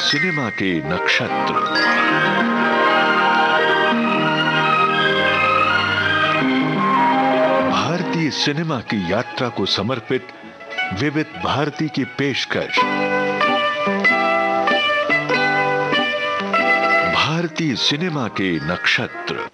Cinema के नक्षत्र। भारतीय सिनेमा की यात्रा को समर्पित विविध भारती की पेशकश। भारतीय सिनेमा के नक्षत्र।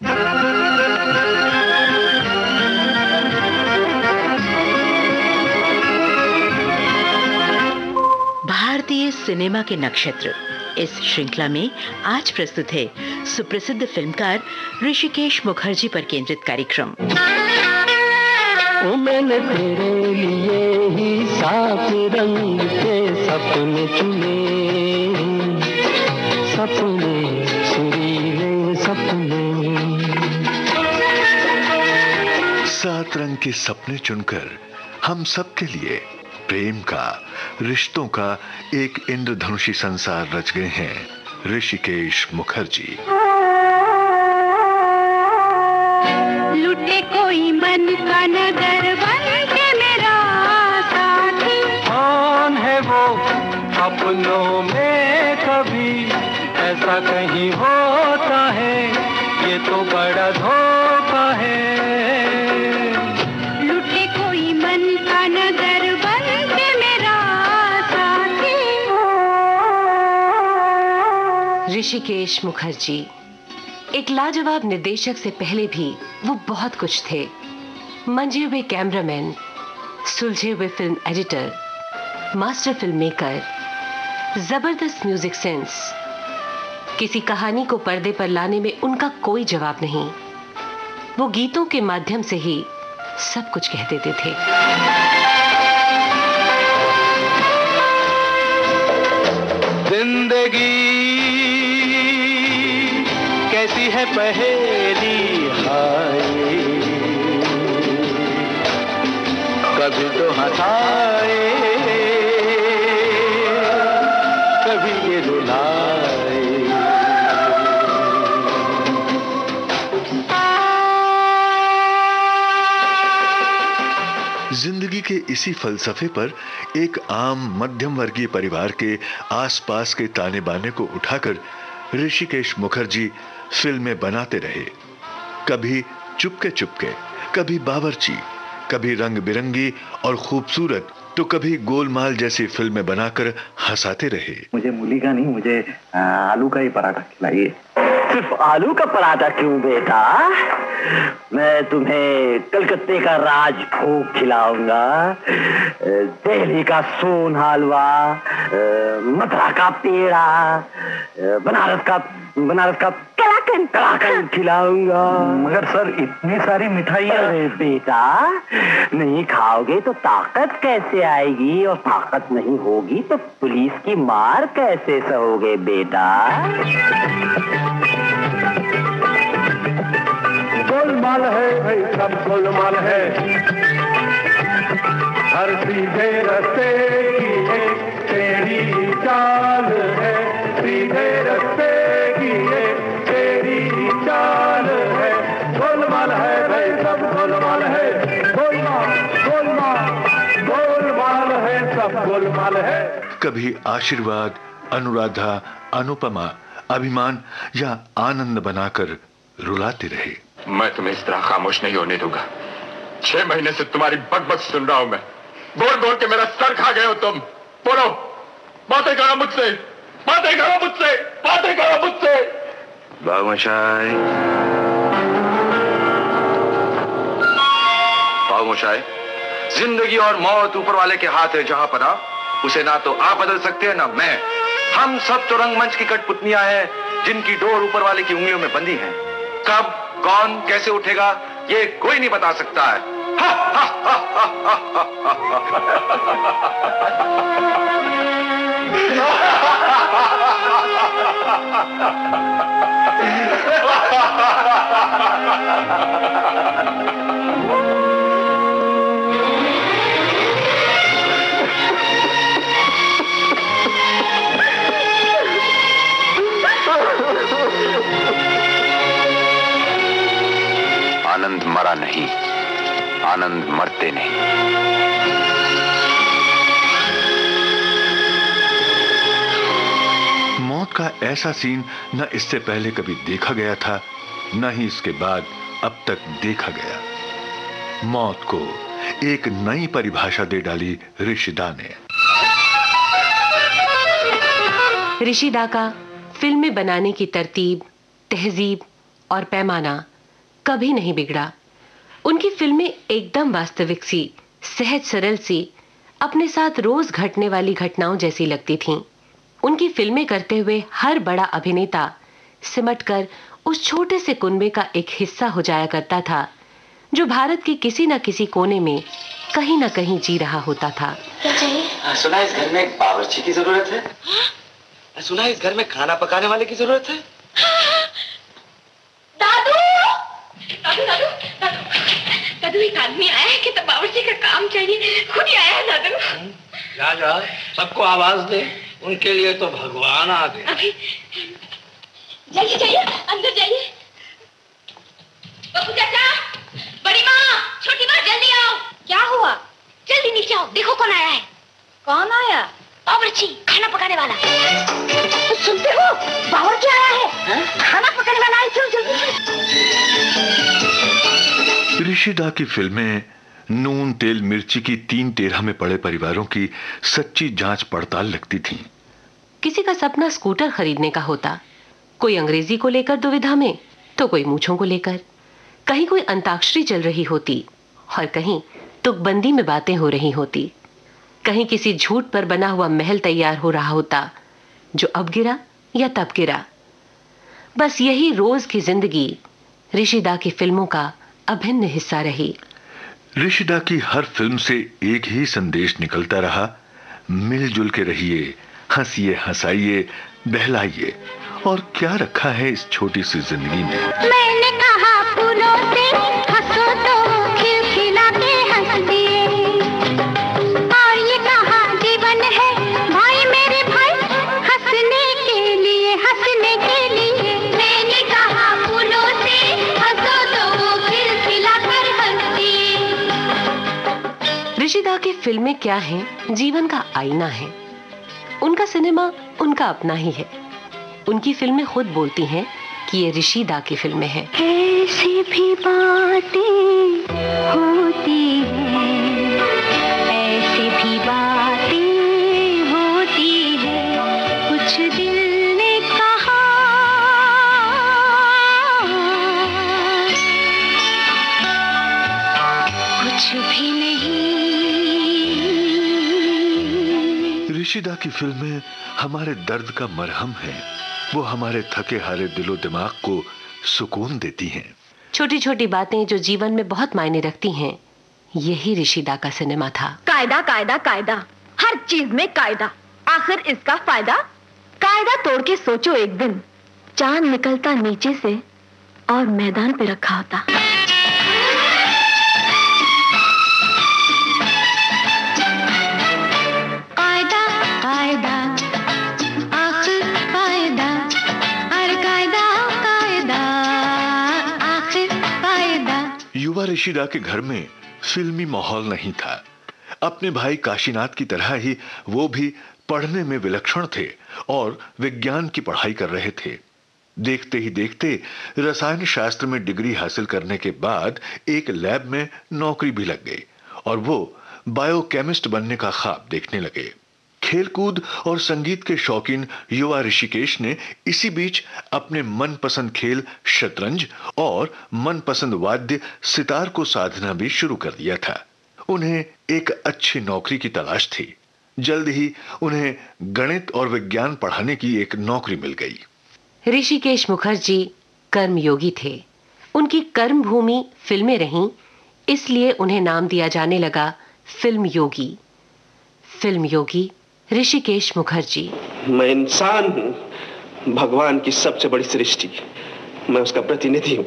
भारतीय सिनेमा के नक्षत्र इस श्रृंखला में आज प्रस्तुत है सुप्रसिद्ध फिल्मकार ऋषिकेश मुखर्जी पर केंद्रित कार्यक्रम। मैंने तेरे लिए ही साफ रंग के सपने चुने, सपने सुरीले सपने। सात रंग के सपने चुनकर हम सबके लिए प्रेम का, रिश्तों का एक इंद्रधनुषी संसार रच गए हैं ऋषिकेश मुखर्जी। लुटे कोई मन का नगर बन के मेरा साथी। कौन है वो अपनों में कभी ऐसा कहीं होता है, ये तो बड़ा धोखा है। लुटे कोई मन का नगर बन के मेरा साथी। ऋषिकेश मुखर्जी एक लाजवाब निर्देशक से पहले भी वो बहुत कुछ थे। मंझे हुए कैमरामैन, सुलझे हुए film editor, master film maker, जबरदस्त म्यूजिक सेंस। किसी कहानी को पर्दे पर लाने में उनका कोई जवाब नहीं। वो गीतों के माध्यम से ही सब कुछ कह देते थे। जिंदगी कैसी है पहेली हाय, कभी तो हंसाए कभी ये रुलाए। जिंदगी के इसी फलसफे पर एक आम मध्यम वर्गीय परिवार के आसपास के ताने बाने को उठाकर ऋषिकेश मुखर्जी फिल्में बनाते रहे। कभी चुपके चुपके, कभी बावर्ची, कभी रंग बिरंगी और खूबसूरत, तो कभी गोलमाल जैसी फिल्में बनाकर हंसाते रहे। मुझे मूली का नहीं, मुझे आलू का ही पराठा खिलाइए। सिर्फ आलू का पराठा क्यों बेटा? मैं तुम्हें कलकत्ते का राजभोग खिलाऊंगा, दिल्ली का सोन हलवा, मथुरा का पेड़ा, बनारस का कलाकंद खिलाऊंगा। मगर सर इतनी सारी मिठाइयाँ। अरे बेटा, नहीं खाओगे तो ताकत कैसे आएगी, और ताकत नहीं होगी तो पुलिस की मार कैसे सहोगे बेटा? गोलमाल है भाई, सब गोलमाल है। हर सीधे रास्ते की एक टेढ़ी चाल है, सीधे रास्ते की एक टेढ़ी चाल है। गोलमाल है भाई, सब गोलमाल है। गोलमाल गोलमाल गोलमाल है, सब गोलमाल है। कभी आशीर्वाद, अनुराधा, अनुपमा, अभिमान या आनंद बनाकर रुलाते रहे। मैं तुम्हें इस तरह खामोश नहीं होने दूंगा। 6 महीने से तुम्हारी बकबक सुन रहा हूं मैं। बोल बोल के मेरा सर खा गए हो तुम। बोलो, बातें करो मुझसे, बातें करो मुझसे, बातें करो मुझसे। बाबूमशाई, बाबूमशाई, जिंदगी और मौत ऊपर वाले के हाथ है। जहां पना उसे ना तो आप बदल सकते हैं ना मैं। हम सब तो रंगमंच की कठपुतलियां हैं जिनकी डोर ऊपर वाले की उंगलियों में बंधी है। कब, कौन, कैसे उठेगा ये कोई नहीं बता सकता है। हा, हा, हा, हा, हा, आनंद मरा नहीं, आनंद मरते नहीं। ऐसा सीन न इससे पहले कभी देखा गया था, न ही इसके बाद अब तक देखा गया। मौत को एक नई परिभाषा दे डाली ऋषिदा ने। ऋषिदा का फिल्में बनाने की तरतीब, तहजीब और पैमाना कभी नहीं बिगड़ा। उनकी फिल्में एकदम वास्तविक सी, सहज सरल सी, अपने साथ रोज घटने वाली घटनाओं जैसी लगती थीं। उनकी फिल्में करते हुए हर बड़ा अभिनेता सिमटकर उस छोटे से कुनबे का एक हिस्सा हो जाया करता था, जो भारत के किसी न किसी कोने में कहीं न कहीं जी रहा होता था। क्या चाहिए? सुना इस घर में एक बावर्ची की जरूरत है। हाँ? सुना इस घर में खाना पकाने वाले की जरूरत है। दादू, दादू, दादू, दादू, दादू, एक आदमी आया है कि तो बावर्ची का काम चाहिए, खुद ही आया है दादू। जा जा, सबको आवाज दे, उनके लिए तो भगवान आ गए। अभी जाइए जाइए, अंदर जाइए। बब्बू चाचा, बड़ी माँ, छोटी माँ, जल्दी आओ। क्या हुआ? जल्दी नीचे आओ, देखो कौन आया है। कौन आया? बावर्ची, खाना पकाने वाला। सुनते हो, बावर्ची आया है। खाना पकाने वाला है, चलो जल्दी। ऋषिदा की फिल्में नून तेल मिर्ची की 3-13 में पड़े परिवारों की सच्ची जांच पड़ताल लगती थीं। किसी का सपना स्कूटर खरीदने का होता, कोई अंग्रेजी को लेकर दुविधा में, तो कोई मूछों को लेकर। कहीं कोई अंताक्षरी चल रही होती और कहीं तुकबंदी में बातें हो रही होती। कहीं किसी झूठ पर बना हुआ महल तैयार हो रहा होता, जो अब गिरा या तब गिरा। बस यही रोज की जिंदगी ऋषिदा की फिल्मों का अभिन्न हिस्सा रही। ऋषिदा की हर फिल्म से एक ही संदेश निकलता रहा, मिलजुल के रहिए, हंसिए, हंसाइए, बहलाइए। और क्या रखा है इस छोटी सी जिंदगी में। मैंने कहा फूलों से हंसो तो खिलखिला के हंस दिए, और ये कहा जीवन है भाई मेरे भाई, हंसने के लिए, हंसने के लिए। मैंने कहा फूलों से हंसो तो खिलखिला कर हंस दिए। ऋषिदा की फिल्में क्या हैं? जीवन का आईना है। उनका सिनेमा उनका अपना ही है। उनकी फिल्में खुद बोलती हैं कि ये ऋषिदा की फिल्में हैं। ऐसी भी बातें होती हैं, ऐसी भी बातें होती हैं, कुछ दिल ने कहा, कुछ भी नहीं। ऋषिदा की फिल्में हमारे दर्द का मरहम है। वो हमारे थके हारे दिलो दिमाग को सुकून देती हैं। छोटी छोटी बातें जो जीवन में बहुत मायने रखती हैं, यही ऋषिदा का सिनेमा था। कायदा कायदा कायदा, हर चीज में कायदा, आखिर इसका फायदा। कायदा तोड़ के सोचो, एक दिन चांद निकलता नीचे से और मैदान पे रखा होता। कायदा कायदा, आखिर कायदा, अरे कायदा कायदा, आखिर कायदा। युवा ऋषिदा के घर में फिल्मी माहौल नहीं था। अपने भाई काशीनाथ की तरह ही वो भी पढ़ने में विलक्षण थे और विज्ञान की पढ़ाई कर रहे थे। देखते ही देखते रसायन शास्त्र में डिग्री हासिल करने के बाद एक लैब में नौकरी भी लग गई और वो बायोकेमिस्ट बनने का ख्वाब देखने लगे। खेलकूद और संगीत के शौकीन युवा ऋषिकेश ने इसी बीच अपने मनपसंद खेल शतरंज और मनपसंद वाद्य सितार को साधना भी शुरू कर दिया था। उन्हें एक अच्छी नौकरी की तलाश थी। जल्द ही उन्हें गणित और विज्ञान पढ़ाने की एक नौकरी मिल गई। ऋषिकेश मुखर्जी कर्मयोगी थे। उनकी कर्म भूमि फिल्में रहीं, इसलिए उन्हें नाम दिया जाने लगा फिल्म योगी। फिल्म योगी ऋषिकेश मुखर्जी। मैं इंसान हूँ, भगवान की सबसे बड़ी सृष्टि। मैं उसका प्रतिनिधि हूँ।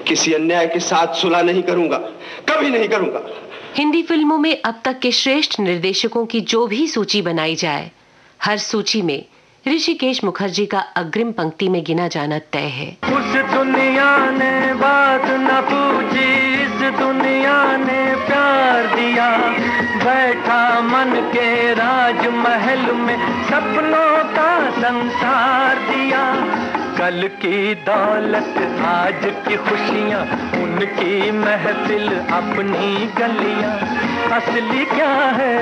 किसी अन्याय के साथ सुलह नहीं करूंगा, कभी नहीं करूंगा। हिंदी फिल्मों में अब तक के श्रेष्ठ निर्देशकों की जो भी सूची बनाई जाए, हर सूची में ऋषिकेश मुखर्जी का अग्रिम पंक्ति में गिना जाना तय है। उस दुनिया ने बात न पूछी, इस दुनिया ने प्यार दिया। बैठा मन के राजमहल में, सपनों का संसार दिया। कल की दौलत आज की खुशियाँ, उनकी महफिल अपनी गलियाँ। असली क्या है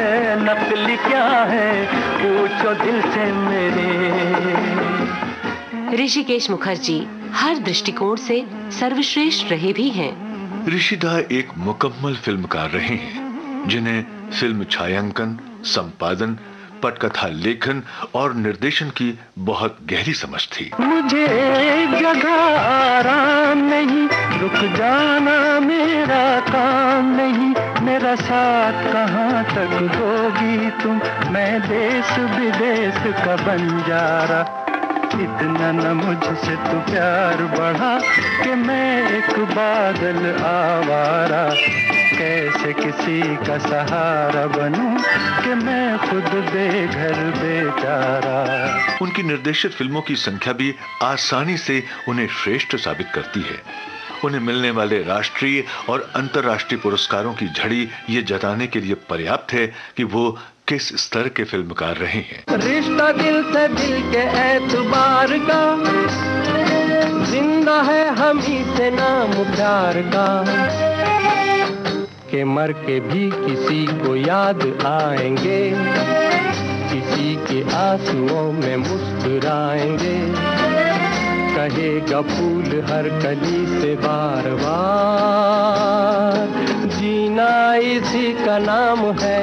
नकली क्या है, पूछो दिल से मेरे। ऋषिकेश मुखर्जी हर दृष्टिकोण से सर्वश्रेष्ठ रहे भी हैं। ऋषिदा एक मुकम्मल फिल्मकार रहे हैं, जिन्हें फिल्म छायांकन, संपादन, पटकथा लेखन और निर्देशन की बहुत गहरी समझ थी। मुझे एक जगह आराम नहीं, रुक जाना मेरा काम नहीं। मेरा साथ कहाँ तक दोगी तुम, मैं देश विदेश का बंजारा। इतना न मुझसे तू प्यार बढ़ा कि मैं एक बादल आवारा। कैसे किसी का सहारा बनूं कि मैं खुद बेघर बेचारा। उनकी निर्देशित फिल्मों की संख्या भी आसानी से उन्हें श्रेष्ठ साबित करती है। उन्हें मिलने वाले राष्ट्रीय और अंतर्राष्ट्रीय पुरस्कारों की झड़ी ये जताने के लिए पर्याप्त है कि वो किस स्तर के फिल्मकार रहे हैं। रिश्ता दिल से दिल के एतबार का, जिंदा है हम ही से नाम प्यार का। के मर के भी किसी को याद आएंगे, किसी के आंसुओं में मुस्कुराएंगे। कहेगा फूल हर कली से बार बार, जीना इसी का नाम है।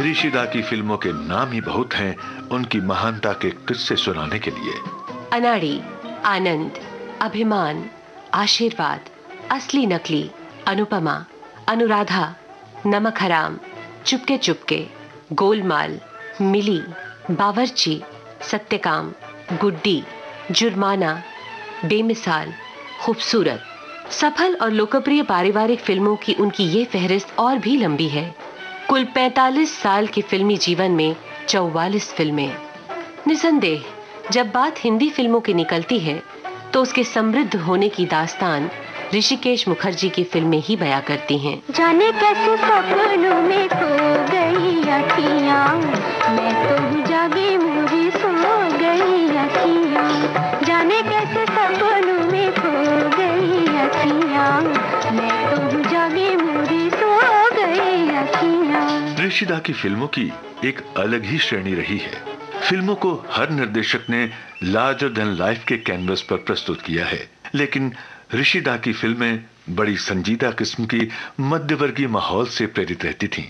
ऋषिदा की फिल्मों के नाम ही बहुत हैं उनकी महानता के किस्से सुनाने के लिए। अनाड़ी, आनंद, अभिमान, आशीर्वाद, असली नकली, अनुपमा, अनुराधा, नमक हराम, चुपके चुपके, गोलमाल, मिली, बावर्ची, सत्यकाम, गुड्डी, जुर्माना, बेमिसाल, खूबसूरत। सफल और लोकप्रिय पारिवारिक फिल्मों की उनकी ये फहरिस्त और भी लंबी है। कुल 45 साल के फिल्मी जीवन में 44 फिल्में। निसंदेह जब बात हिंदी फिल्मों की निकलती है तो उसके समृद्ध होने की दास्तान ऋषिकेश मुखर्जी की फिल्में ही बयां करती हैं। जाने कैसे सपनों में खो गई अखियाँ, मैं तो जागी मुझे सो गई अखियाँ। जाने कैसे सपनों में खो गई अखियाँ, मैं तो जागी मुझे सो गई अखियाँ। ऋषिदा की फिल्मों की एक अलग ही श्रेणी रही है। फिल्मों को हर निर्देशक ने लार्जर देन लाइफ के कैनवस पर प्रस्तुत किया है, लेकिन ऋषिदा की फिल्में बड़ी संजीदा किस्म की मध्यवर्गीय माहौल से प्रेरित रहती थीं।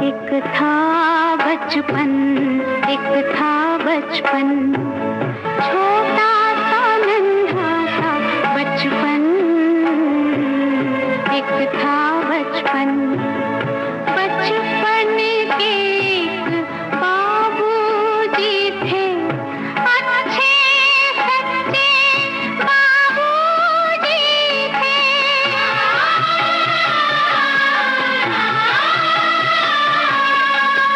एक था बचपन, एक था बचपन, छोटा सा नन्हा सा बचपन। एक था बचपन, बचपन के एक बाबूजी थे, अच्छे सच्चे बाबूजी थे।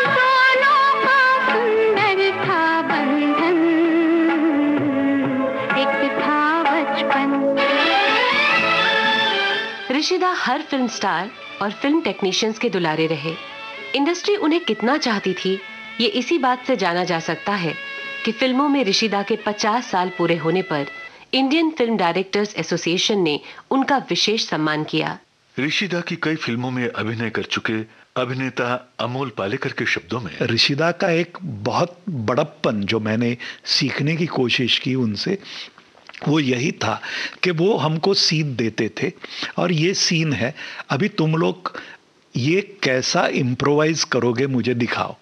दोनों का सुंदर था बंधन, एक था बचपन। ऋषिदा हर फिल्म स्टार और फिल्म टेक्नीशियंस के दुलारे रहे। इंडस्ट्री उन्हें कितना चाहती थी ये इसी बात से जाना जा सकता है कि फिल्मों में ऋषिदा के 50 साल पूरे होने पर इंडियन फिल्म डायरेक्टर्स एसोसिएशन ने उनका विशेष सम्मान किया। ऋषिदा की कई फिल्मों में अभिनय कर चुके अभिनेता अमोल पालेकर के शब्दों में, ऋषिदा का एक बहुत बड़प्पन जो मैंने सीखने की कोशिश की उनसे, वो यही था कि वो हमको सीन देते थे और ये सीन है, अभी तुम लोग ये कैसा इम्प्रोवाइज करोगे मुझे दिखाओ।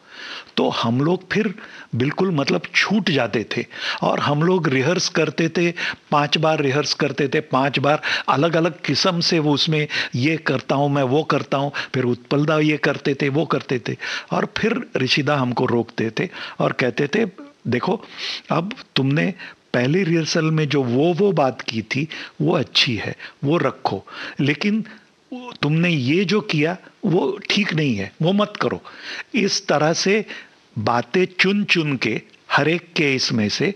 तो हम लोग फिर बिल्कुल मतलब छूट जाते थे और हम लोग रिहर्स करते थे, 5 बार रिहर्स करते थे, 5 बार अलग अलग किस्म से वो उसमें ये करता हूँ मैं वो करता हूँ, फिर उत्पलदा ये करते थे वो करते थे और फिर ऋषिदा हमको रोकते थे और कहते थे देखो अब तुमने पहली रिहर्सल में जो वो बात की थी वो अच्छी है, वो रखो, लेकिन तुमने ये जो किया वो ठीक नहीं है, वो मत करो। इस तरह से बातें चुन चुन के हर एक के इसमें से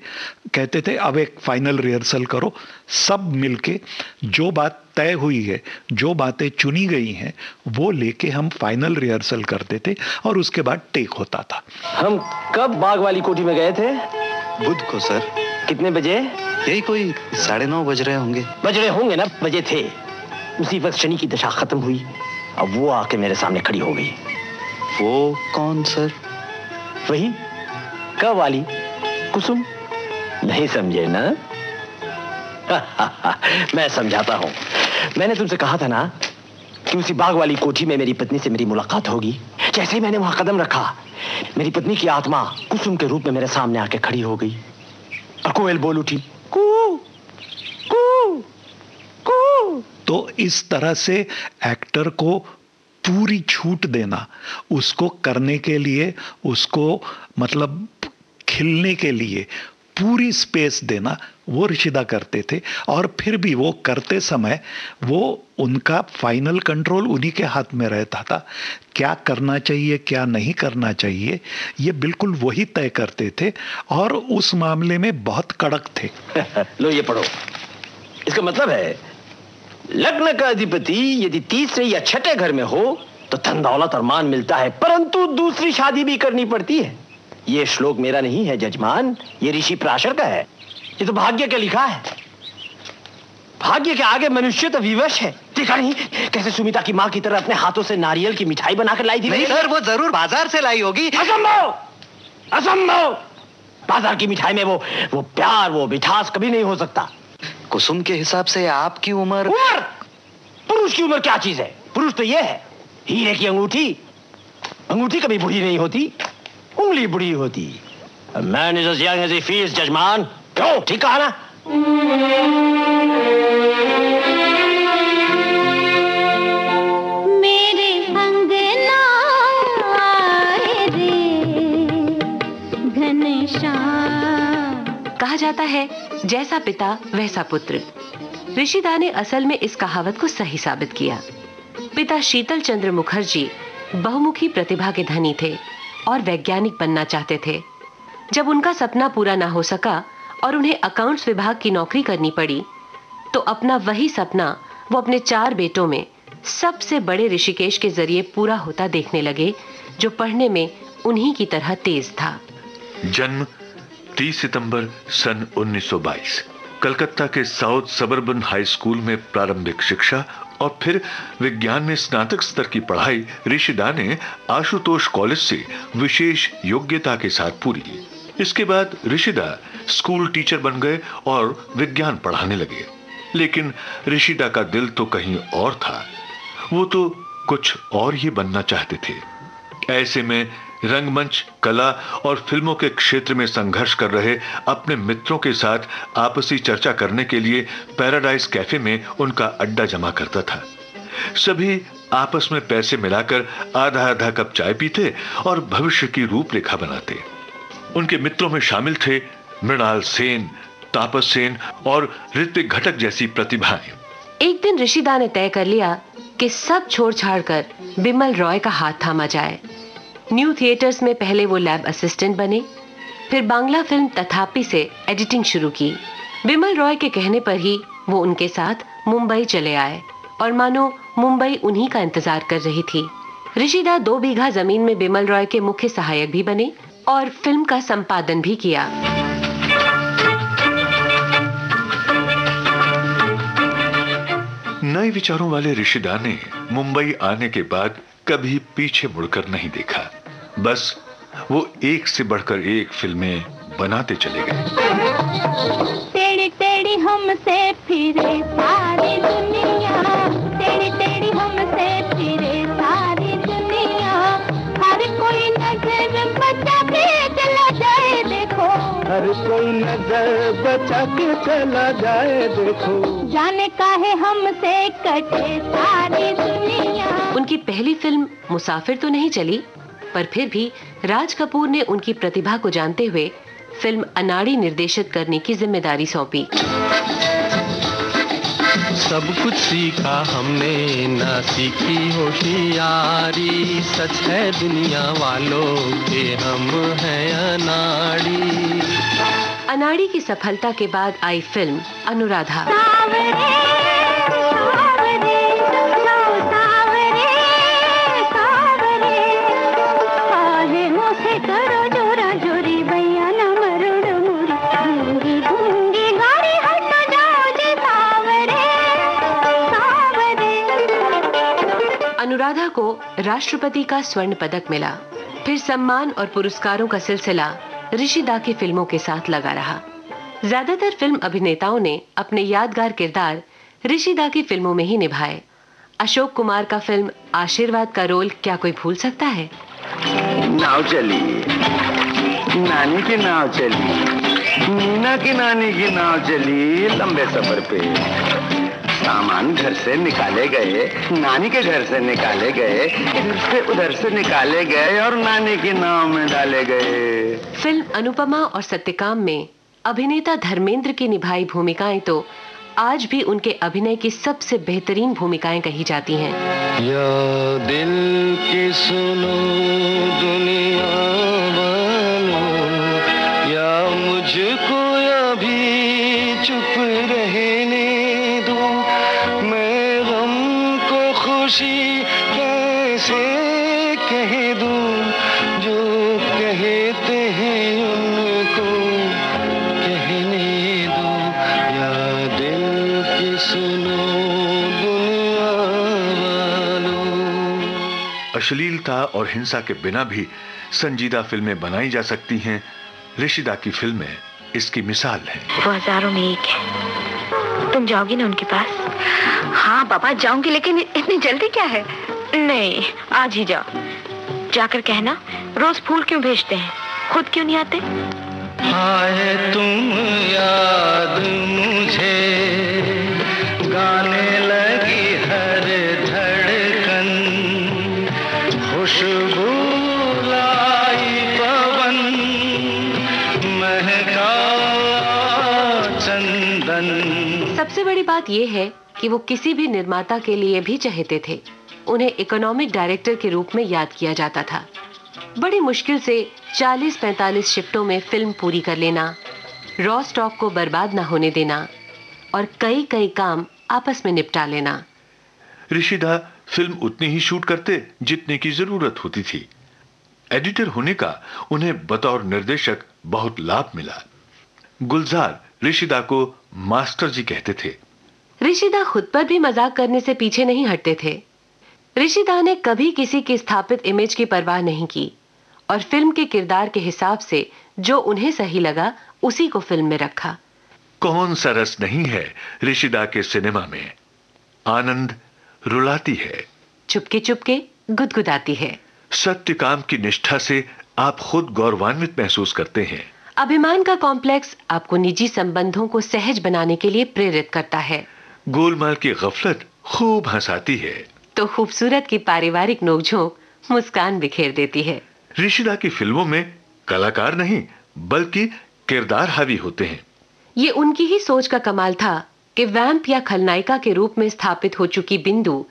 कहते थे अब एक फाइनल रिहर्सल करो, सब मिलके जो बात तय हुई है, जो बातें चुनी गई हैं, वो लेके हम फाइनल रिहर्सल करते थे और उसके बाद टेक होता था। हम कब बाग वाली कोठी में गए थे? बुध को सर। कितने बजे? यही कोई 9:30 बज रहे होंगे। बज रहे होंगे ना, बजे थे। उसी वक्त शनि की दशा खत्म हुई, अब वो आके मेरे सामने खड़ी हो गई। वो कौन सर? वही कब वाली कुसुम। नहीं समझे ना? मैं समझाता हूँ। मैंने तुमसे कहा था ना कि उसी बाग वाली कोठी में मेरी पत्नी से मेरी मुलाकात होगी। जैसे ही मैंने वहां कदम रखा, मेरी पत्नी की आत्मा कुसुम के रूप में मेरे सामने आके खड़ी हो गई और कोयल बोल उठी, कू कू कू। तो इस तरह से एक्टर को पूरी छूट देना, उसको करने के लिए, उसको मतलब खिलने के लिए पूरी स्पेस देना, वो ऋषिदा करते थे। और फिर भी वो करते समय वो उनका फाइनल कंट्रोल उन्हीं के हाथ में रहता था। क्या करना चाहिए, क्या नहीं करना चाहिए, ये बिल्कुल वही तय करते थे और उस मामले में बहुत कड़क थे। लो ये पढ़ो। इसका मतलब है लग्न का अधिपति यदि तीसरे या छठे घर में हो तो धन दौलत और मान मिलता है, परंतु दूसरी शादी भी करनी पड़ती है। ये श्लोक मेरा नहीं है जजमान, ये ऋषि पराशर का है। ये तो भाग्य के लिखा है। भाग्य के आगे मनुष्य तो विवश है। देखा नहीं कैसे सुमिता की मां की तरह अपने हाथों से नारियल की मिठाई बनाकर लाई थी? नहीं सर, वो जरूर बाजार से लाई होगी। असंभव, असंभव। बाजार की मिठाई में वो प्यार, वो मिठास कभी नहीं हो सकता। कुसुम के हिसाब से आपकी उम्र पुरुष की उम्र क्या चीज है? पुरुष तो ये है, हीरे की अंगूठी। अंगूठी कभी बुढ़ी नहीं होती, उंगली बुढ़ी होती। A man is as young as he feels, जजमान। क्यों? ठीक कहा ना? मेरे अंगना आए रे घनश्याम। कहा जाता है जैसा पिता वैसा पुत्र। ऋषिदा ने असल में इस कहावत को सही साबित किया। पिता शीतल चंद्र मुखर्जी बहुमुखी प्रतिभा के धनी थे और वैज्ञानिक बनना चाहते थे। जब उनका सपना पूरा ना हो सका और उन्हें अकाउंट्स विभाग की नौकरी करनी पड़ी, तो अपना वही सपना वो अपने 4 बेटों में सबसे बड़े ऋषिकेश के जरिए पूरा होता देखने लगे, जो पढ़ने में उन्हीं की तरह तेज था। जन्म 30 सितंबर सन 1922। कलकत्ता के साउथ सबर्बन हाई स्कूल में प्रारंभिक शिक्षा और फिर विज्ञान में स्नातक स्तर की पढ़ाई ऋषिदा ने आशुतोष कॉलेज से विशेष योग्यता के साथ पूरी की। इसके बाद ऋषिदा स्कूल टीचर बन गए और विज्ञान पढ़ाने लगे। लेकिन ऋषिदा का दिल तो कहीं और था। वो तो कुछ और ही बनना चाहते थे। ऐसे में रंगमंच, कला और फिल्मों के क्षेत्र में संघर्ष कर रहे अपने मित्रों के साथ आपसी चर्चा करने के लिए पैराडाइज कैफे में उनका अड्डा जमा करता था। सभी आपस में पैसे मिलाकर आधा आधा कप चाय पीते और भविष्य की रूपरेखा बनाते। उनके मित्रों में शामिल थे मृणाल सेन, तापस सेन और ऋत्विक घटक जैसी प्रतिभाएं। एक दिन ऋषिदा ने तय कर लिया कि सब छोड़ छाड़ कर बिमल रॉय का हाथ थामा जाए। न्यू थिएटर्स में पहले वो लैब असिस्टेंट बने, फिर बांग्ला फिल्म तथापि से एडिटिंग शुरू की। बिमल रॉय के कहने पर ही वो उनके साथ मुंबई चले आए और मानो मुंबई उन्हीं का इंतजार कर रही थी। ऋषिदा 2 बीघा जमीन में बिमल रॉय के मुख्य सहायक भी बने और फिल्म का संपादन भी किया। नए विचारों वाले ऋषिदा ने मुंबई आने के बाद कभी पीछे मुड़कर नहीं देखा। बस वो एक से बढ़कर एक फिल्में बनाते चले गए। टेढ़ी टेढ़ी हमसे फिरे सारी दुनिया, टेढ़ी टेढ़ी हमसे फिरे सारी दुनिया। हर कोई नजर बचा के चला जाए देखो, हर कोई नजर बचा के चला जाए देखो। जाने काहे हमसे कटे सारी दुनिया। उनकी पहली फिल्म मुसाफिर तो नहीं चली, पर फिर भी राज कपूर ने उनकी प्रतिभा को जानते हुए फिल्म अनाड़ी निर्देशित करने की जिम्मेदारी सौंपी। सब कुछ सीखा हमने, ना सीखी होशियारी। सच है दुनिया वालों के हम हैं अनाड़ी। अनाड़ी की सफलता के बाद आई फिल्म अनुराधा। अनुराधा को राष्ट्रपति का स्वर्ण पदक मिला। फिर सम्मान और पुरस्कारों का सिलसिला ऋषि दा की फिल्मों के साथ लगा रहा। ज्यादातर फिल्म अभिनेताओं ने अपने यादगार किरदार ऋषि दा की फिल्मों में ही निभाए। अशोक कुमार का फिल्म आशीर्वाद का रोल क्या कोई भूल सकता है? नाव चली, नानी की नाव चली, मीना की नानी की नाव चली लंबे सफर पे। सामान घर से निकाले गए, नानी के घर से निकाले गए, इधर से उधर से निकाले गए और नानी की नाव में डाले गए। फिल्म अनुपमा और सत्यकाम में अभिनेता धर्मेंद्र की निभाई भूमिकाएं तो आज भी उनके अभिनय की सबसे बेहतरीन भूमिकाएं कही जाती हैं। या दिल की सुनो दुनिया वालों, या मुझको अभी चुप रहने दो, मैं गम को खुशी कैसे कह दूं, जो कहते हैं उनको कहने दो। या दिल की सुनो दुनिया वालों। अश्लीलता और हिंसा के बिना भी संजीदा फिल्में बनाई जा सकती हैं। ऋषि दा की फिल्में इसकी मिसाल है। वो हजारों में एक है। तुम जाओगी ना उनके पास? हाँ बाबा जाऊंगी, लेकिन इतनी जल्दी क्या है? नहीं, आज ही जाओ। जाकर कहना रोज फूल क्यों भेजते हैं, खुद क्यों नहीं आते? हाय तुम याद मुझे गाने लगी हर धड़कन, खुशबू लाई पवन, महका चंदन। सबसे बड़ी बात यह है कि वो किसी भी निर्माता के लिए भी चहेते थे। उन्हें इकोनॉमिक डायरेक्टर के रूप में याद किया जाता था। बड़ी मुश्किल से 40-45 शिफ्टों में फिल्म पूरी कर लेना, रॉ स्टॉक को बर्बाद न होने देना और कई कई काम आपस में निपटा लेना। ऋषि दा फिल्म उतनी ही शूट करते जितने की जरूरत होती थी। एडिटर होने का उन्हें बतौर निर्देशक बहुत लाभ मिला। गुलजार ऋषि दा को मास्टर जी कहते थे। ऋषि दा खुद पर भी मजाक करने से पीछे नहीं हटते थे। ऋषि दा ने कभी किसी की स्थापित इमेज की परवाह नहीं की और फिल्म के किरदार के हिसाब से जो उन्हें सही लगा उसी को फिल्म में रखा। कौन सा रस नहीं है ऋषि दा के सिनेमा में। आनंद रुलाती है, चुपके चुपके गुदगुदाती है। सत्य काम की निष्ठा से आप खुद गौरवान्वित महसूस करते हैं। अभिमान का कॉम्प्लेक्स आपको निजी संबंधों को सहज बनाने के लिए प्रेरित करता है। गोलमाल की गफलत खूब हंसाती है, तो खूबसूरत की पारिवारिक नोकझोंक मुस्कान बिखेर देती है। ऋषि दा की फिल्मों में कलाकार नहीं बल्कि किरदार हावी होते हैं। ये उनकी ही सोच का कमाल था कि वैम्प या खलनायिका के रूप में स्थापित हो चुकी बिंदु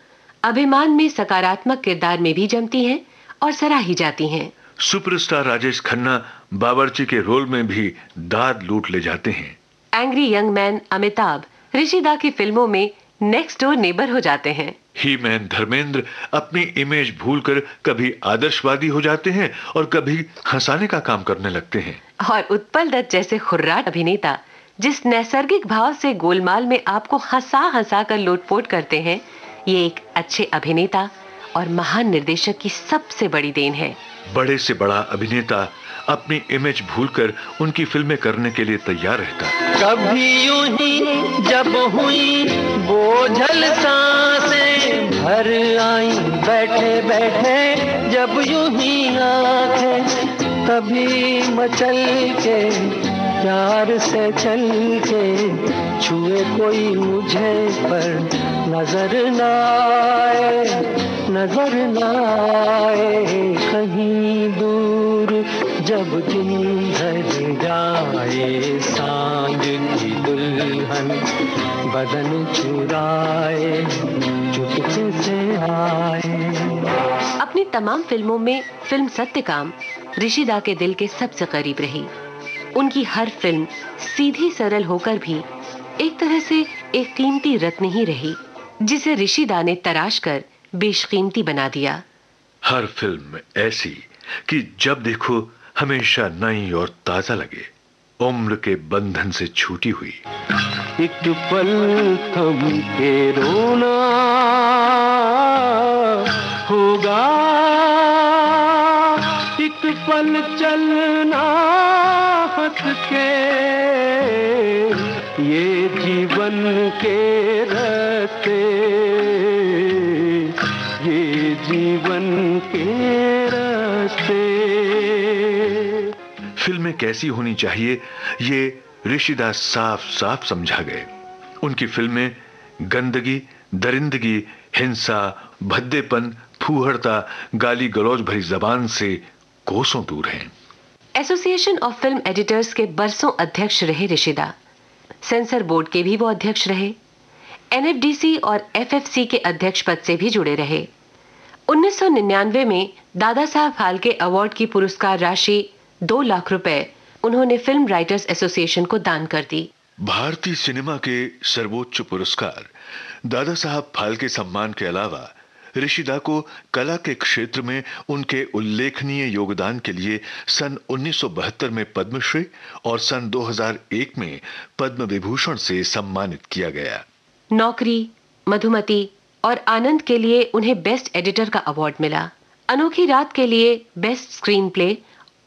अभिमान में सकारात्मक किरदार में भी जमती हैं और सराही जाती हैं। सुपरस्टार राजेश खन्ना बावर्ची के रोल में भी दाद लूट ले जाते हैं। एंग्री यंग मैन अमिताभ ऋषि दा की फिल्मों में नेक्स्ट डोर नेबर हो जाते हैं। ही मैन धर्मेंद्र अपनी इमेज भूलकर कभी आदर्शवादी हो जाते हैं और कभी हंसाने का काम करने लगते हैं। और उत्पल दत्त जैसे खुर्राट अभिनेता जिस नैसर्गिक भाव से गोलमाल में आपको हंसा हंसा कर लोटपोट करते हैं, ये एक अच्छे अभिनेता और महान निर्देशक की सबसे बड़ी देन है। बड़े से बड़ा अभिनेता अपनी इमेज भूलकर उनकी फिल्में करने के लिए तैयार रहता। कभी यूं ही जब हुई बोझल सांसें भर आई बैठे बैठे जब यूं ही आंखें, तभी मचल के प्यार से चल के छुए कोई मुझे पर नजर न आए कहीं दूर जब दिन ढल जाए सांझ की दुल्हन दुल्हन बदन चुराए चुपके से आए। अपनी तमाम फिल्मों में फिल्म सत्यकाम ऋषिदा के दिल के सबसे करीब रही। उनकी हर फिल्म सीधी सरल होकर भी एक तरह से एक कीमती रत्न ही रही, जिसे ऋषिदा ने तराश कर बेशकीमती बना दिया। हर फिल्म ऐसी कि जब देखो हमेशा नई और ताजा लगे, उम्र के बंधन से छूटी हुई। एक पल थम के रोना होगा, एक पल चलना हंस के, ये जीवन के रास्ते, ये जीवन के रास्ते। फिल्में कैसी होनी चाहिए ये ऋषिदा साफ साफ समझा गए। उनकी फिल्में गंदगी, दरिंदगी, हिंसा, भद्देपन, फूहड़ता, गाली गलौज भरी जबान से कोसों दूर हैं। एसोसिएशन ऑफ फिल्म एडिटर्स के बरसों अध्यक्ष रहे ऋषिदा। सेंसर बोर्ड के भी वो अध्यक्ष रहे। एनएफडीसी और एफएफसी के अध्यक्ष पद से भी जुड़े रहे। 1999 में दादा साहब फाल्के अवार्ड की पुरस्कार राशि 2 लाख रुपए उन्होंने फिल्म राइटर्स एसोसिएशन को दान कर दी। भारतीय सिनेमा के सर्वोच्च पुरस्कार दादा साहब फाल्के सम्मान के अलावा ऋषिदा को कला के क्षेत्र में उनके उल्लेखनीय योगदान के लिए सन 1972 में पद्मश्री और सन 2001 में पद्म विभूषण से सम्मानित किया गया। नौकरी, मधुमती और आनंद के लिए उन्हें बेस्ट एडिटर का अवार्ड मिला। अनोखी रात के लिए बेस्ट स्क्रीन प्ले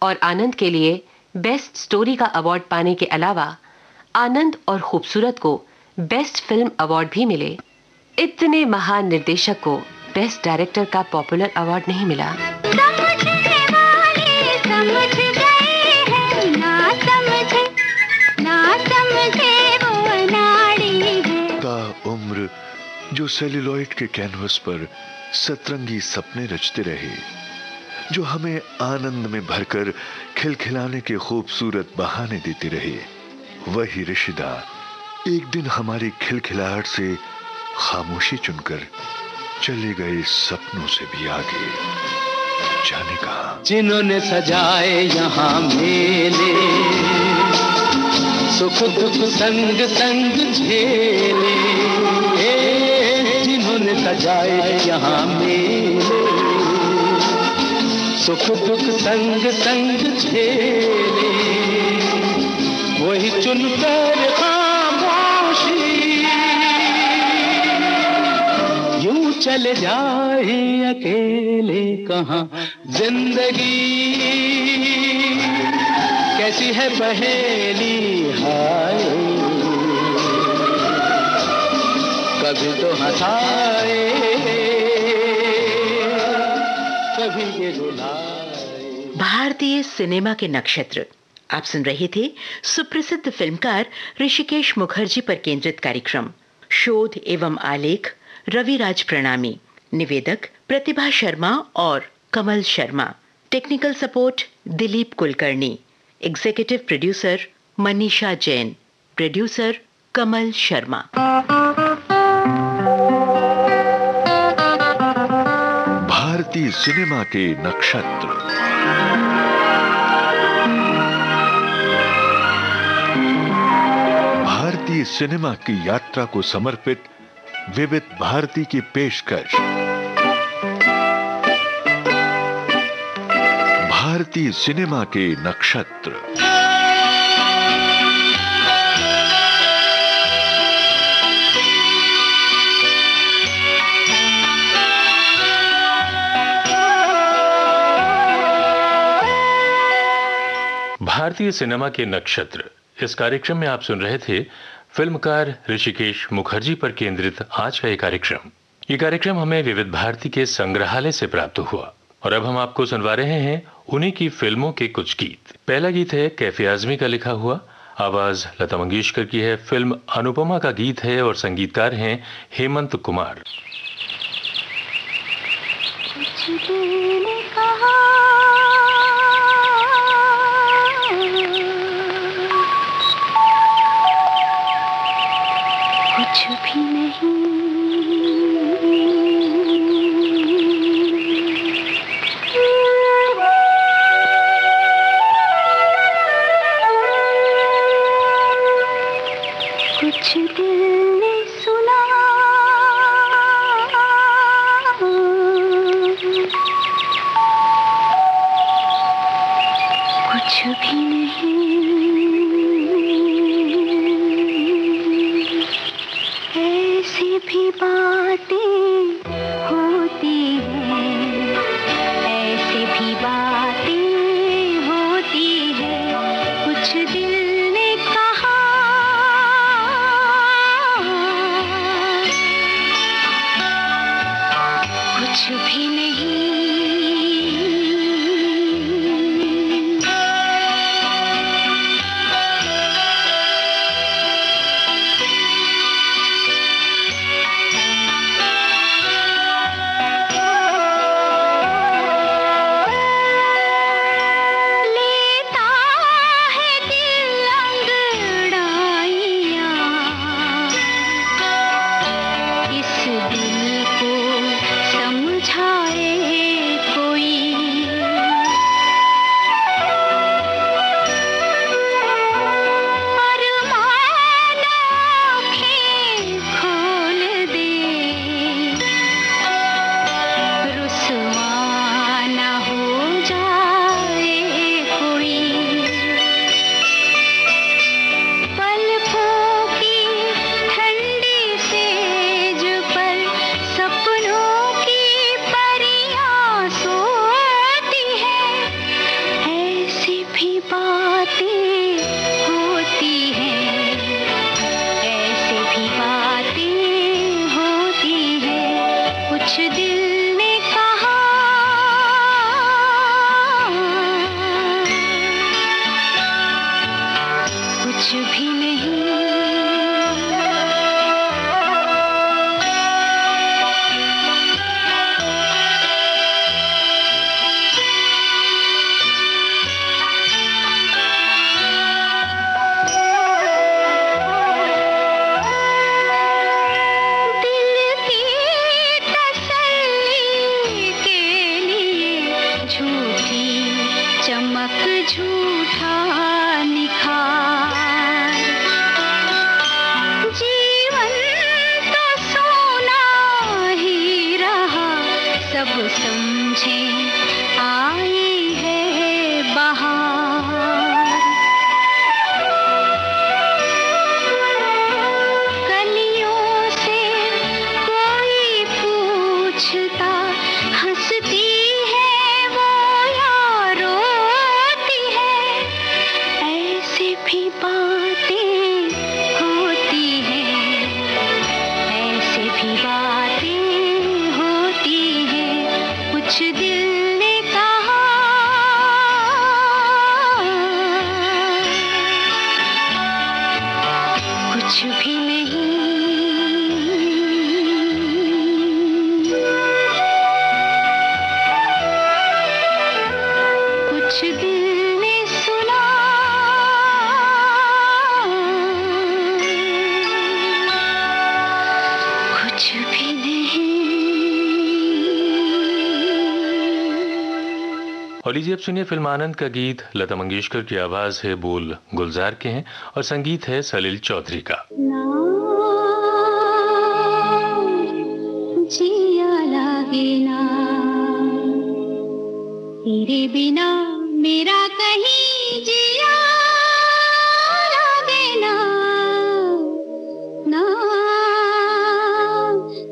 और आनंद के लिए बेस्ट स्टोरी का अवार्ड पाने के अलावा आनंद और खूबसूरत को बेस्ट फिल्म अवार्ड भी मिले। इतने महान निर्देशक को बेस्ट डायरेक्टर का पॉपुलर अवार्ड नहीं मिला। समझने वाले समझ गए हैं, ना समझे वो अनाड़ी है। का उम्र जो सेल्यूलॉइड के कैनवस पर सतरंगी सपने रचते रहे, जो हमें आनंद में भरकर खिलखिलाने के खूबसूरत बहाने देते रहे, वही ऋषिदा एक दिन हमारी खिलखिलाहट से खामोशी चुनकर चले गए सपनों से भी आगे, जाने कहां। जिन्होंने सजाए यहाँ मेले, सुख दुख संग संग झेले, जिन्होंने सजाए यहाँ मेले, सुख दुख संग संग झेले, वही चुनकर खामोशी यूं चले जाए अकेले कहाँ। जिंदगी कैसी है पहेली, हाय कभी तो हंसाए कभी ये रुलाए। भारतीय सिनेमा के नक्षत्र। आप सुन रहे थे सुप्रसिद्ध फिल्मकार ऋषिकेश मुखर्जी पर केंद्रित कार्यक्रम। शोध एवं आलेख रविराज प्रणामी, निवेदक प्रतिभा शर्मा और Kamal Sharma, technical support Dilip Kulkarni, executive producer Manisha Jain, producer Kamal Sharma. भारतीय सिनेमा के नक्षत्र। भारतीय सिनेमा की यात्रा को समर्पित विविध भारती की पेशकश। भारतीय सिनेमा के नक्षत्र। भारतीय सिनेमा के नक्षत्र। इस कार्यक्रम में आप सुन रहे थे फिल्मकार ऋषिकेश मुखर्जी पर केंद्रित आज का ये कार्यक्रम हमें विविध भारती के संग्रहालय से प्राप्त हुआ और अब हम आपको सुनवा रहे हैं उन्हीं की फिल्मों के कुछ गीत। पहला गीत है कैफे आजमी का लिखा हुआ, आवाज लता मंगेशकर की है, फिल्म अनुपमा का गीत है और संगीतकार हैं हेमंत कुमार। कुछ भी नहीं। और लीजिए अब सुनिए फिल्म आनंद का गीत। लता मंगेशकर की आवाज है, बोल गुलजार के हैं और संगीत है सलील चौधरी का। जिया लागे ना तेरे बिना मेरा कहीं जिया लागे ना, ना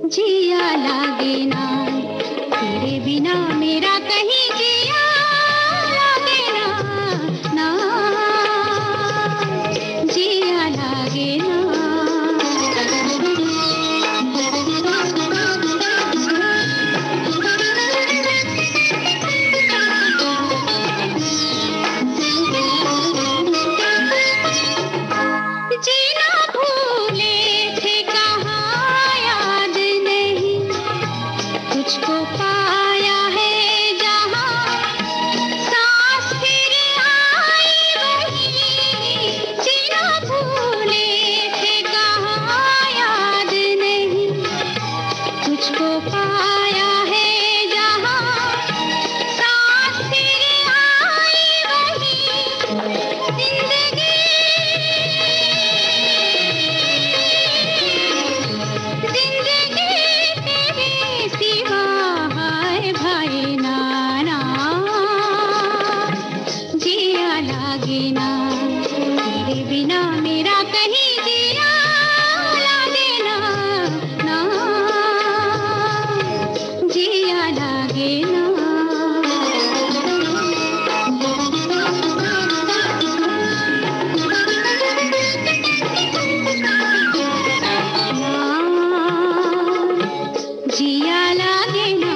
जिया लागे ना तेरे बिना मेरा कहीं जिया लागे ना, ना जिया लागे ना। जिया लागे ना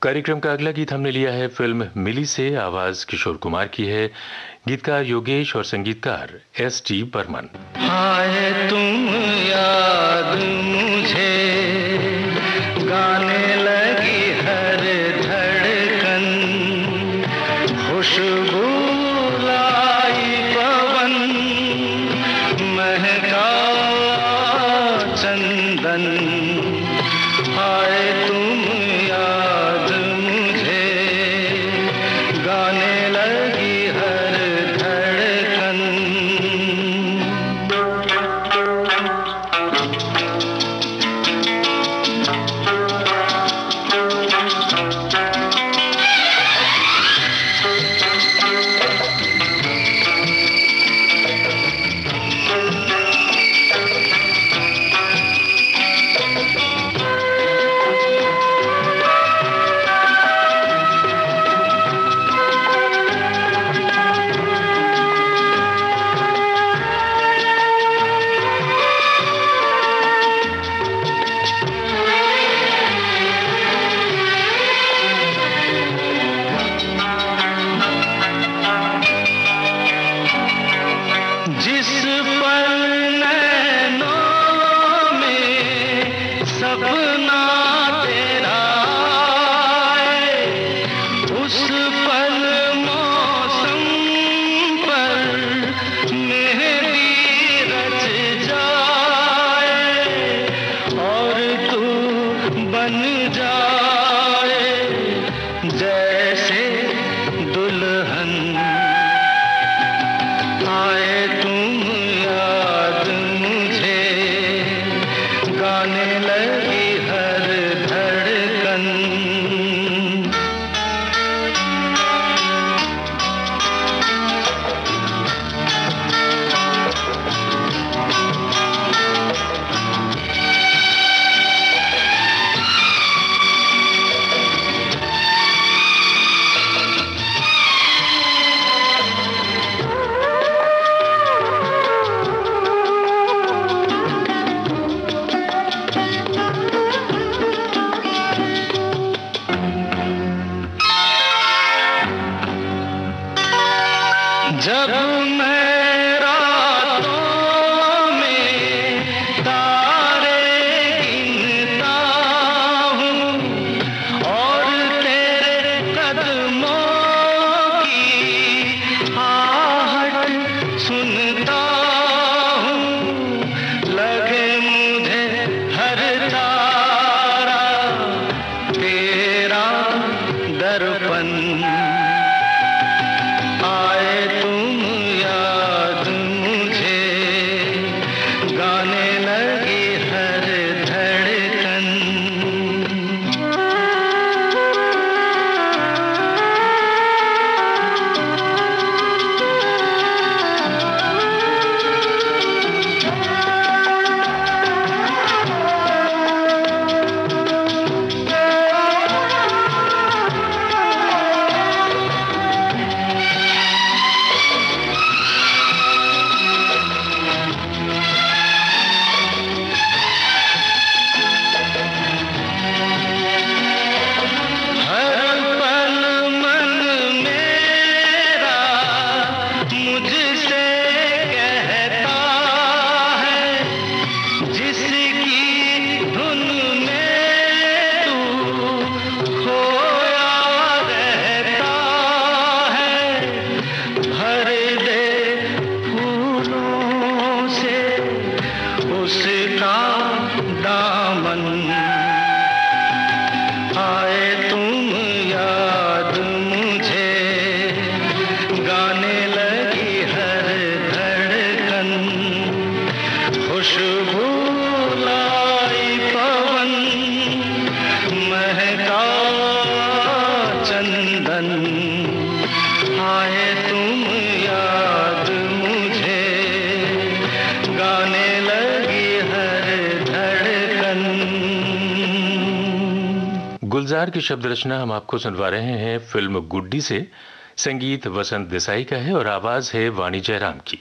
कार्यक्रम का अगला गीत हमने लिया है फिल्म मिली से। आवाज किशोर कुमार की है, गीतकार योगेश और संगीतकार S.T. बर्मन। आए तुम याद मुझे, गाने लगी हर धड़कन, खुशबू लाई पवन, महका चंदन। आए तुम याद मुझे, गाने लगी हर धड़कन। जिस पल नैनों में सपना तेरा आए, उस पल मौसम पर मेहंदी रच जाए, और तू बन जाए जैसे दुल्हन। आए तुम याद मुझे, गाने लगी हर धड़कन। जब मैं रातों में तारे गिनता हूँ, और तेरे कदमों की आहट सुनता हूँ, लगे मुझे हर तारा तेरा दर्पण। आए तुम याद मुझे, गाने लगी हर धड़कन। हर पल मन मेरा मुझसे कहता है, जिसकी धुन में तू खोया रहता है, भर दे फूलों से उसका दामन। आए तुम याद मुझे, गाने लगी हर धड़कन, खुशबू लाई पवन, महका चंदन। आए तुम याद मुझे, गाने लगी हर धड़कन। गुलजार की शब्द रचना हम आपको सुनवा रहे हैं फिल्म गुड्डी से। संगीत वसंत देसाई का है और आवाज है वाणी जयराम की।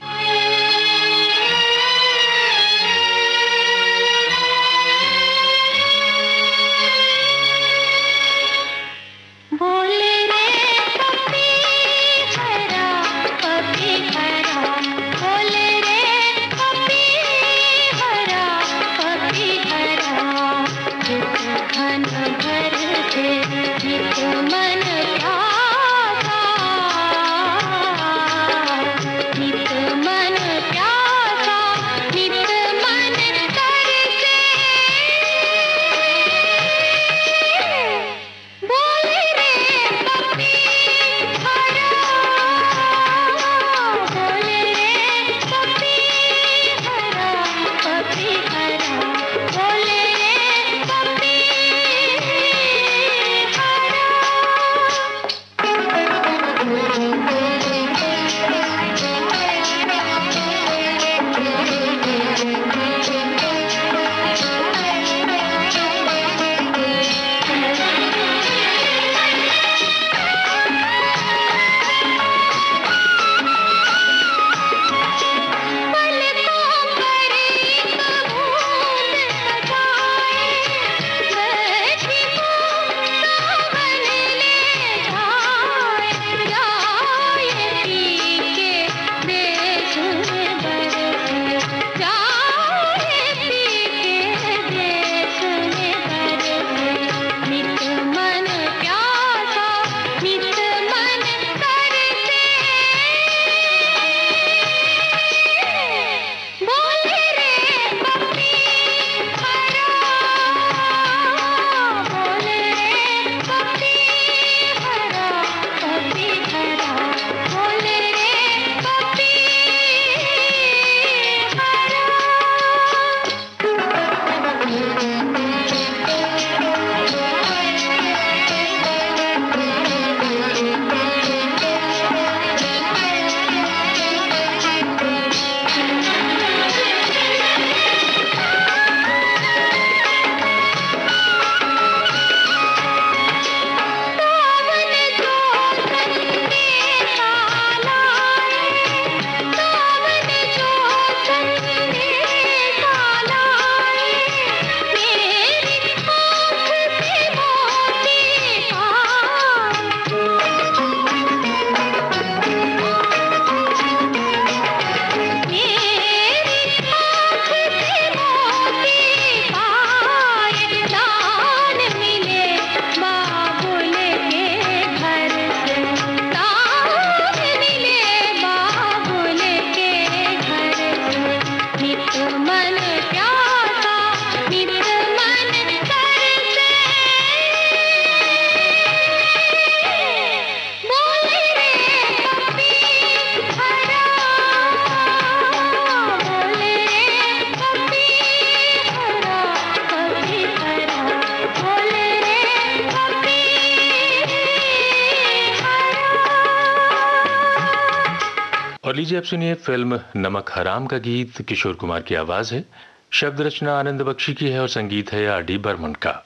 और लीजिए अब सुनिए फिल्म नमक हराम का गीत। किशोर कुमार की आवाज है, शब्द रचना आनंद बख्शी की है और संगीत है आर.डी. बर्मन का।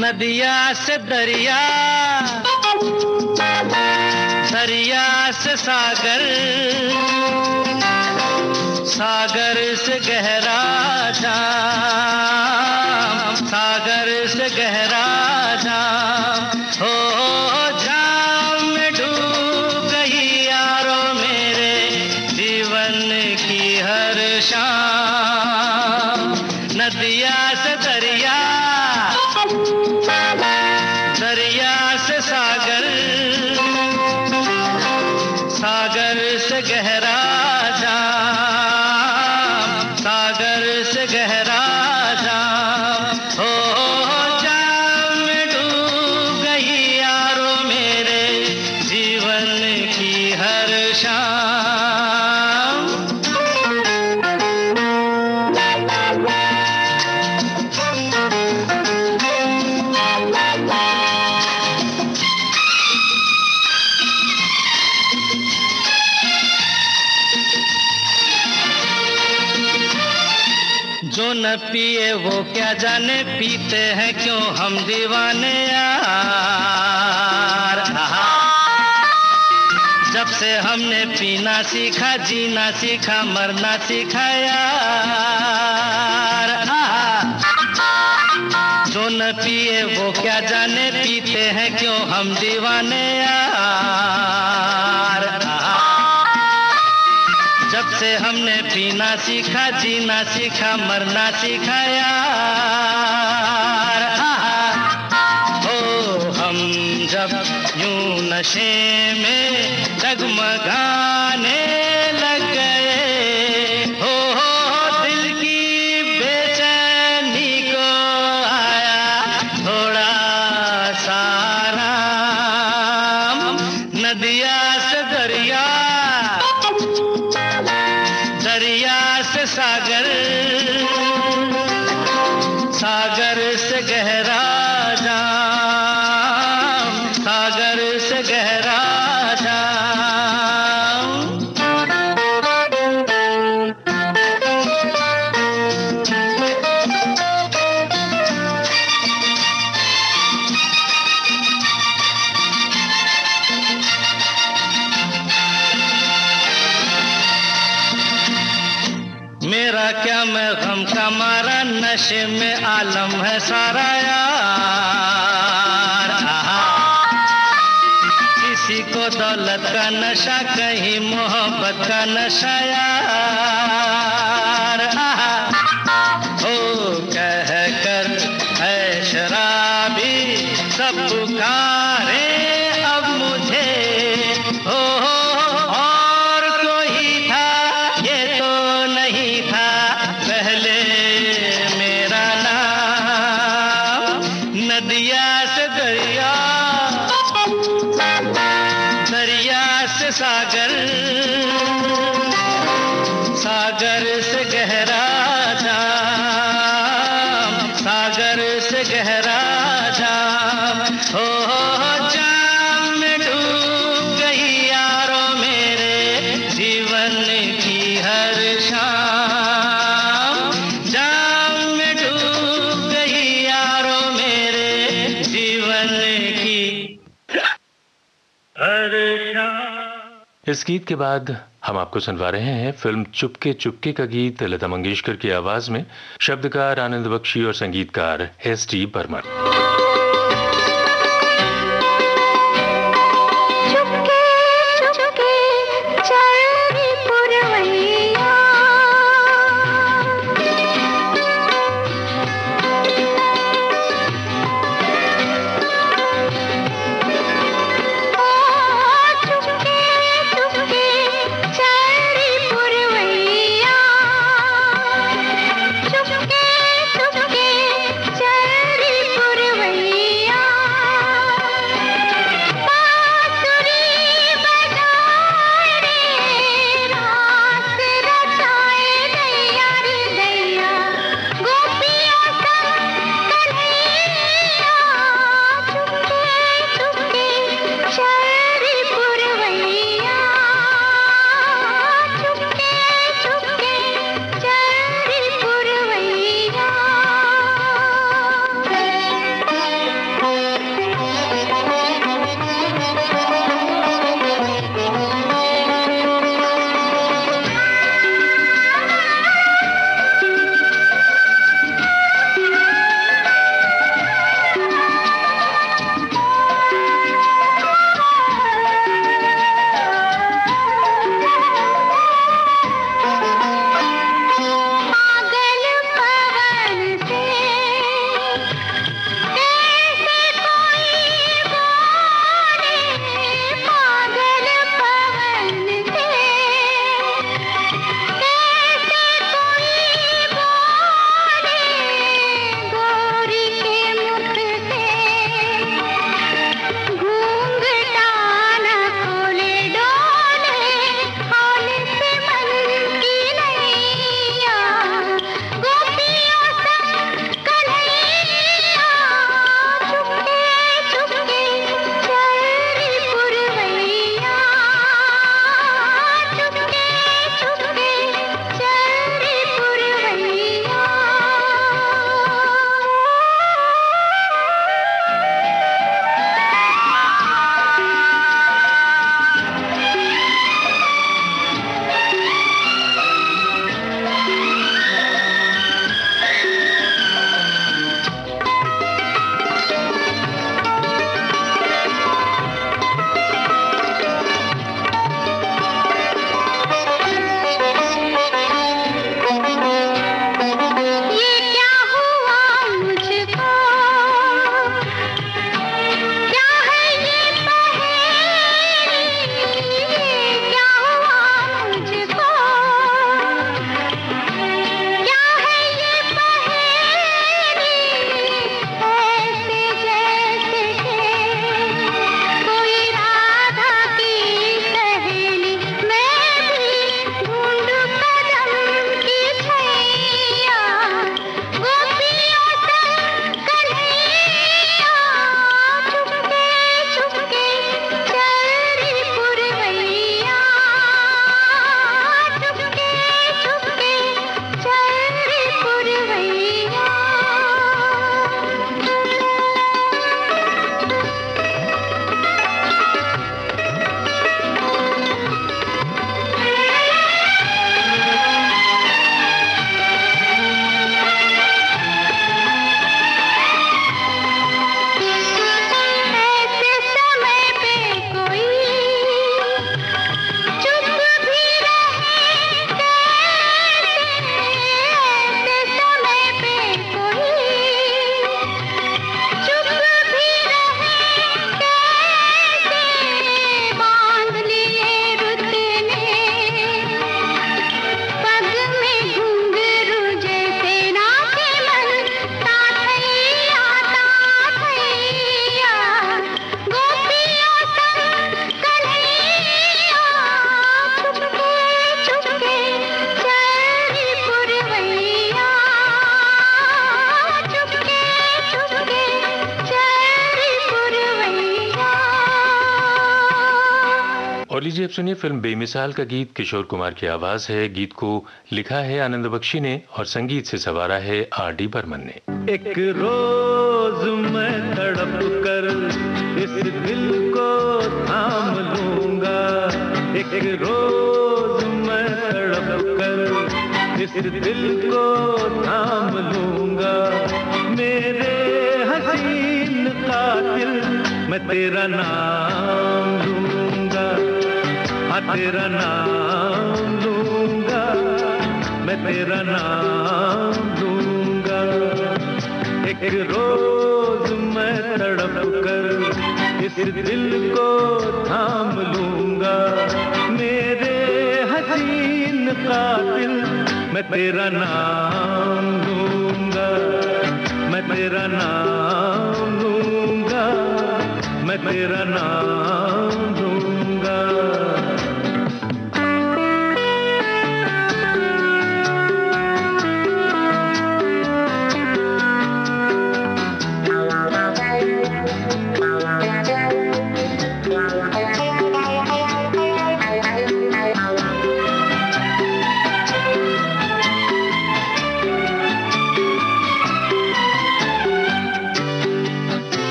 नदिया से दरिया, दरिया से सागर, सागर से गहरा जाम, सागर से गहरा जाम, हो जाम में डूब गई यारो मेरे जीवन की हर शाम। नदिया से दरिया, दरिया से सागर, सागर से गहरा जाम, सागर से गहरा जाम, हो जाम में डूब गई यारो मेरे जीवन की हर शाम। जो न पिए वो क्या जाने, पीते हैं क्यों हम दीवाने यार। जब से हमने पीना सीखा, जीना सीखा, मरना सीखा यार। जो न पिए वो क्या जाने, पीते हैं क्यों हम दीवाने यार। जब से हमने पीना सीखा, जीना सीखा, मरना सीखा यार। हो हम जब यूं नशे में डगमगाने लग गए, हो दिल की बेचैनी को आया थोड़ा सा आराम। नदिया से दरिया, दरिया से सागर, सागर से गहरा जाम, सागर से गहरा जाम। मेरा क्या मैं गम का मारा, नशे में आलम है सारा यार। किसी को दौलत का नशा, कहीं मोहब्बत का नशा यार। ओ कह कर है शराबी सब पुकारे अब मुझे, हो और कोई था ये तो नहीं था पहले मेरा नाम। नदिया से दरिया, दरिया से सागर, सागर से गहरा जाम, सागर से गहरा जाम, हो जाम में डूब गई यारो मेरे जीवन की हर शाम। जाम में डूब गई यारो मेरे जीवन की हर शाम। इस गीत के बाद हम आपको सुनवा रहे हैं फिल्म चुपके चुपके का गीत लता मंगेशकर की आवाज में, शब्दकार आनंद बख्शी और संगीतकार एस.डी. बर्मन। चुपके चुपके चल री पुरवैया। लीजिए अब सुनिए फिल्म बेमिसाल का गीत। किशोर कुमार की आवाज है, गीत को लिखा है आनंद बख्शी ने और संगीत से सवारा है आर.डी. बर्मन ने। एक रोज मैं तड़प कर इस दिल को थाम लूंगा, एक रोज मैं तड़प कर इस दिल को थाम लूंगा, मेरे हसीन कातिल मैं तेरा नाम लूंगा, तेरा नाम लूंगा, मैं तेरा नाम लूंगा। एक रोज मैं तड़प कर इस दिल को थाम लूंगा, मेरे हसीन कातिल मैं तेरा नाम लूंगा, मैं तेरा नाम लूंगा, मैं तेरा नाम लूंगा।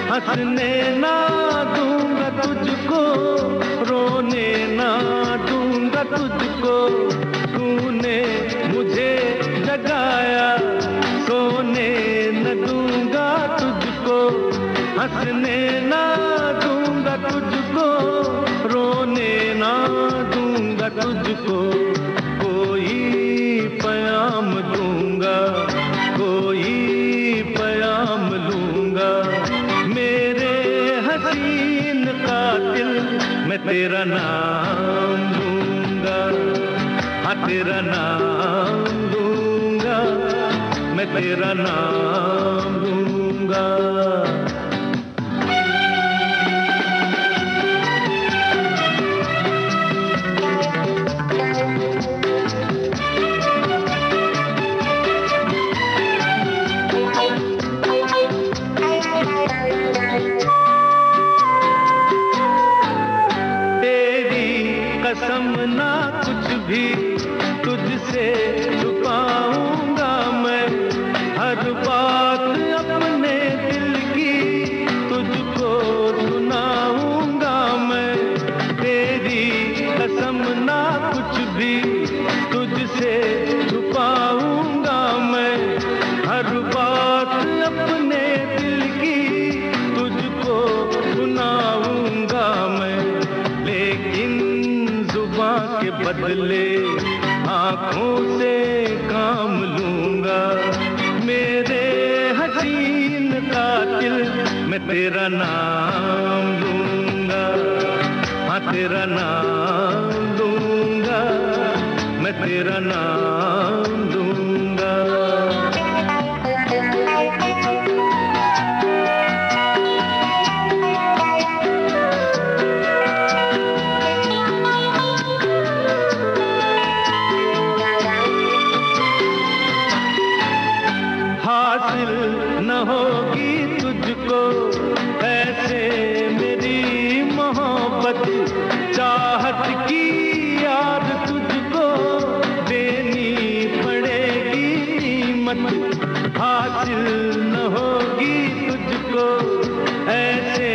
हंसने ना दूंगा तुझको, रोने ना दूंगा तुझको, तूने मुझे जगाया, सोने न दूंगा तुझको, हंसने ना दूंगा तुझको, रोने ना दूंगा तुझको, कोई पैगाम दूंगा, कोई पैगाम लूंगा, मेरे हसीन कातिल मैं तेरा नाम लूंगा, हाँ तेरा नाम लूंगा, मैं तेरा नाम लूंगा। कसम ना कुछ भी तुझसे छुपाऊंगा मैं, हर बात अपने दिल की तुझको सुनाऊंगा मैं, तेरी कसम ना कुछ भी तुझसे छुपाऊंगा मैं, हर बात अपने दिल की तुझको सुनाऊंगा मैं, लेकिन के बदले आंखों से काम लूंगा, मेरे हसीन कातिल मैं तेरा नाम लूंगा, हाँ तेरा नाम लूंगा, मैं तेरा नाम लूंगा। न होगी तुझको ऐसे मेरी मोहब्बत, चाहत की याद तुझको देनी पड़ेगी कीमत, हासिल न होगी तुझको ऐसे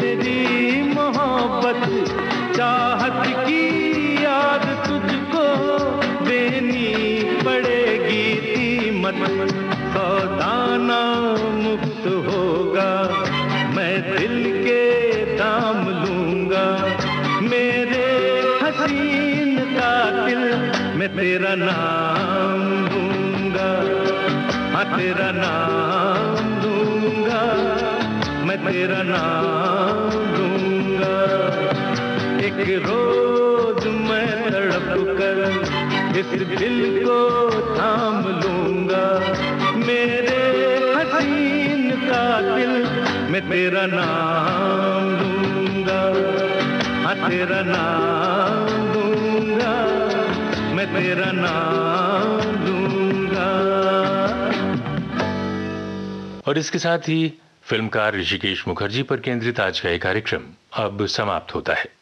मेरी मोहब्बत, चाहत की याद तुझको देनी पड़ेगी कीमत, सौदाना मुफ्त होगा मैं दिल के दाम लूंगा, मेरे हसीन कातिल मैं तेरा नाम लूंगा, हाँ तेरा नाम लूंगा, मैं तेरा नाम लूंगा। एक रोज मैं तड़प कर इस दिल को थाम लूंगा, मेरे हसीन कातिल मैं तेरा नाम लूंगा, हाँ तेरा नाम लूंगा, मैं तेरा नाम लूंगा। और इसके साथ ही फिल्मकार ऋषिकेश मुखर्जी पर केंद्रित आज का ये कार्यक्रम अब समाप्त होता है।